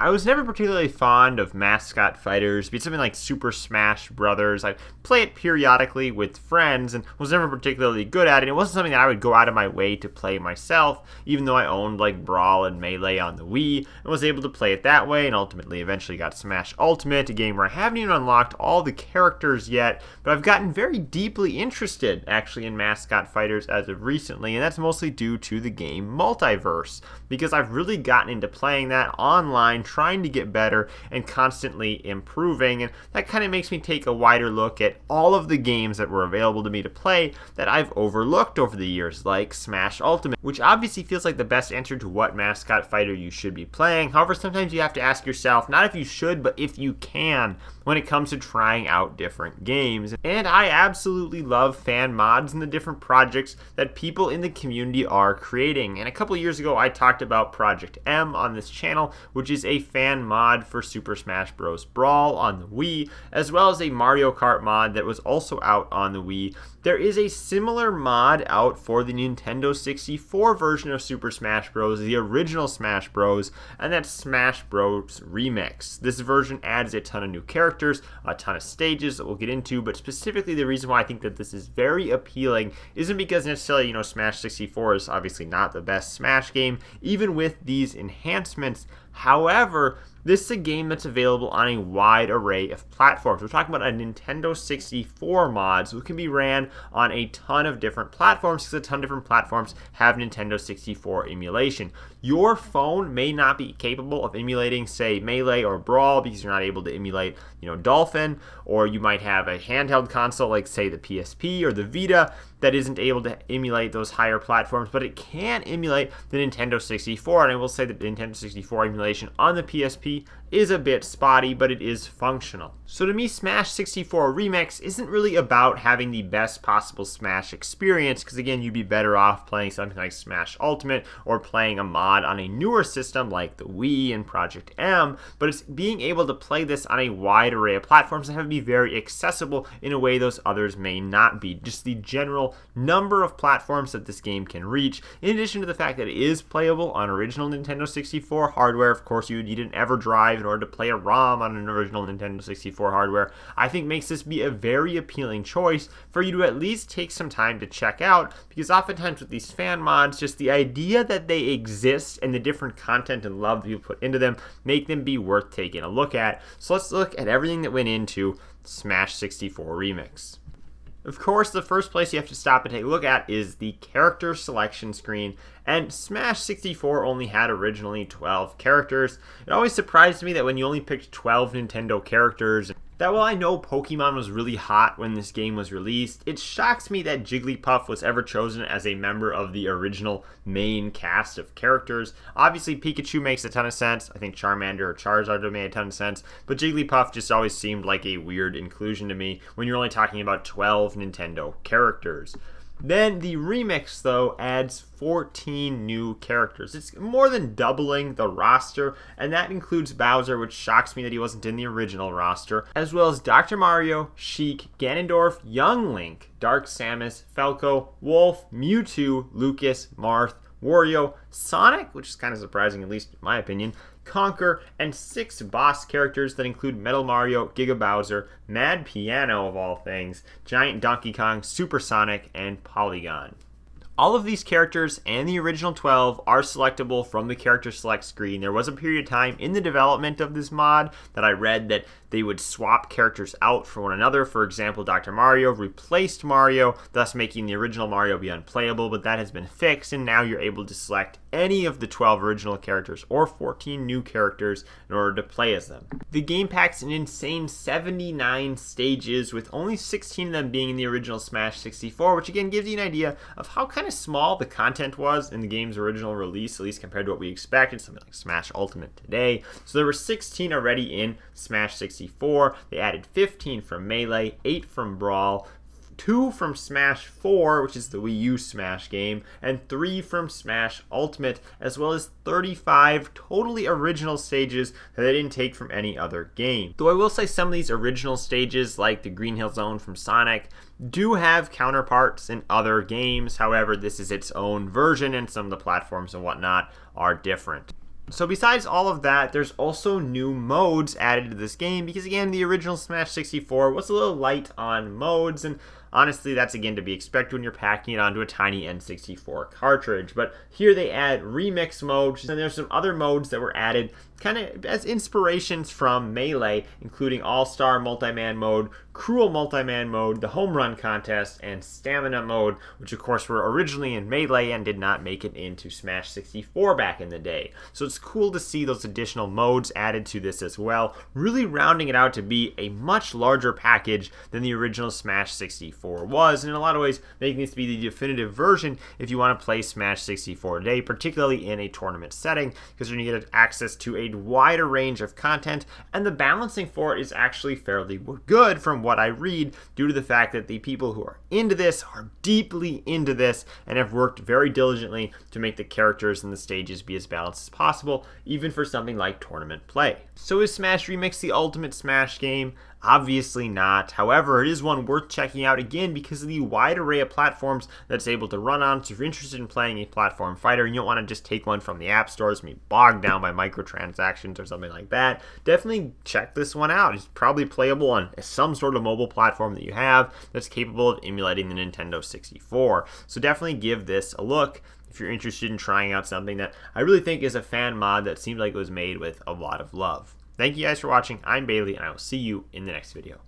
I was never particularly fond of mascot fighters, be it something like Super Smash Brothers. I play it periodically with friends and was never particularly good at it. It wasn't something that I would go out of my way to play myself, even though I owned like Brawl and Melee on the Wii and was able to play it that way, and ultimately eventually got Smash Ultimate, a game where I haven't even unlocked all the characters yet, but I've gotten very deeply interested actually in mascot fighters as of recently, and that's mostly due to the game Multiverse, because I've really gotten into playing that online, trying to get better and constantly improving, and that kind of makes me take a wider look at all of the games that were available to me to play that I've overlooked over the years, like Smash Ultimate, which obviously feels like the best answer to what mascot fighter you should be playing. However, sometimes you have to ask yourself, not if you should, but if you can, when it comes to trying out different games. And I absolutely love fan mods and the different projects that people in the community are creating. And a couple years ago, I talked about Project M on this channel, which is a fan mod for Super Smash Bros. Brawl on the Wii, as well as a Mario Kart mod that was also out on the Wii. There is a similar mod out for the Nintendo 64 version of Super Smash Bros., the original Smash Bros., and that's Smash Bros. Remix. This version adds a ton of new characters, a ton of stages that we'll get into, but specifically the reason why I think that this is very appealing isn't because necessarily, Smash 64 is obviously not the best Smash game, even with these enhancements. However, this is a game that's available on a wide array of platforms. We're talking about a Nintendo 64 mod, so it can be ran on a ton of different platforms because a ton of different platforms have Nintendo 64 emulation. Your phone may not be capable of emulating, say, Melee or Brawl because you're not able to emulate, Dolphin, or you might have a handheld console like, say, the PSP or the Vita that isn't able to emulate those higher platforms, but it can emulate the Nintendo 64, and I will say that the Nintendo 64 emulation on the PSP is a bit spotty, but it is functional. So to me, Smash 64 Remix isn't really about having the best possible Smash experience, because again, you'd be better off playing something like Smash Ultimate or playing a mod on a newer system like the Wii and Project M, but it's being able to play this on a wide array of platforms and have it be very accessible in a way those others may not be. Just the general number of platforms that this game can reach, in addition to the fact that it is playable on original Nintendo 64 hardware. Of course, you would need an EverDrive in order to play a ROM on an original Nintendo 64 hardware, I think makes this be a very appealing choice for you to at least take some time to check out, because oftentimes with these fan mods, just the idea that they exist and the different content and love that you put into them make them be worth taking a look at. So let's look at everything that went into Smash 64 Remix. Of course, the first place you have to stop and take a look at is the character selection screen, and Smash 64 only had originally 12 characters. It always surprised me that when you only picked 12 Nintendo characters, that while I know Pokemon was really hot when this game was released, it shocks me that Jigglypuff was ever chosen as a member of the original main cast of characters. Obviously, Pikachu makes a ton of sense. I think Charmander or Charizard would make a ton of sense, but Jigglypuff just always seemed like a weird inclusion to me when you're only talking about 12 Nintendo characters. Then the remix, though, adds 14 new characters. It's more than doubling the roster, and that includes Bowser, which shocks me that he wasn't in the original roster, as well as Dr. Mario, Sheik, Ganondorf, Young Link, Dark Samus, Falco, Wolf, Mewtwo, Lucas, Marth, Wario, Sonic, which is kind of surprising, at least in my opinion, Conquer, and 6 boss characters that include Metal Mario, Giga Bowser, Mad Piano of all things, Giant Donkey Kong, Super Sonic, and Polygon. All of these characters and the original 12 are selectable from the character select screen. There was a period of time in the development of this mod that I read that they would swap characters out for one another. For example, Dr. Mario replaced Mario, thus making the original Mario be unplayable, but that has been fixed, and now you're able to select any of the 12 original characters or 14 new characters in order to play as them. The game packs an insane 79 stages, with only 16 of them being in the original Smash 64, which again gives you an idea of how kind of small the content was in the game's original release, at least compared to what we expected, something like Smash Ultimate today. So there were 16 already in Smash 64. They added 15 from Melee, 8 from Brawl, 2 from Smash 4, which is the Wii U Smash game, and 3 from Smash Ultimate, as well as 35 totally original stages that they didn't take from any other game. Though I will say some of these original stages, like the Green Hill Zone from Sonic, do have counterparts in other games. However, this is its own version, and some of the platforms and whatnot are different. So besides all of that, there's also new modes added to this game because, again, the original Smash 64 was a little light on modes, and honestly, that's again to be expected when you're packing it onto a tiny N64 cartridge. But here they add remix modes, and there's some other modes that were added kind of as inspirations from Melee, including All-Star Multi-Man mode, Cruel Multi-Man mode, the Home Run Contest, and Stamina mode, which of course were originally in Melee and did not make it into Smash 64 back in the day. So it's cool to see those additional modes added to this as well, really rounding it out to be a much larger package than the original Smash 64 was, and in a lot of ways making this to be the definitive version if you want to play Smash 64 today, particularly in a tournament setting, because you're going to get access to a wider range of content, and the balancing for it is actually fairly good from what I read, due to the fact that the people who are into this are deeply into this and have worked very diligently to make the characters and the stages be as balanced as possible, even for something like tournament play. So is Smash Remix the ultimate Smash game? Obviously not. However, it is one worth checking out again because of the wide array of platforms that it's able to run on. So if you're interested in playing a platform fighter and you don't want to just take one from the app stores and be bogged down by microtransactions or something like that, definitely check this one out. It's probably playable on some sort of mobile platform that you have that's capable of emulating the Nintendo 64. So definitely give this a look if you're interested in trying out something that I really think is a fan mod that seems like it was made with a lot of love. Thank you guys for watching. I'm Bailey, and I will see you in the next video.